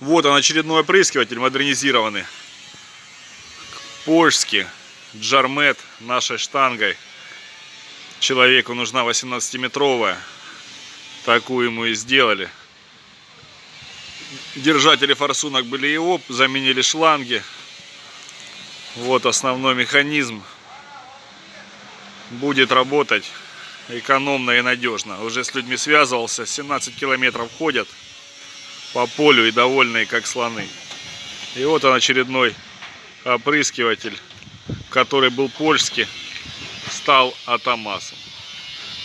Вот он, очередной опрыскиватель модернизированный. Польский Джармет нашей штангой. Человеку нужна 18-метровая. Такую ему и сделали. Держатели форсунок были его, заменили шланги. Вот основной механизм. Будет работать экономно и надежно. Уже с людьми связывался, 17 километров ходят по полю и довольные как слоны. И вот он, очередной опрыскиватель, который был польский, стал Атомасом.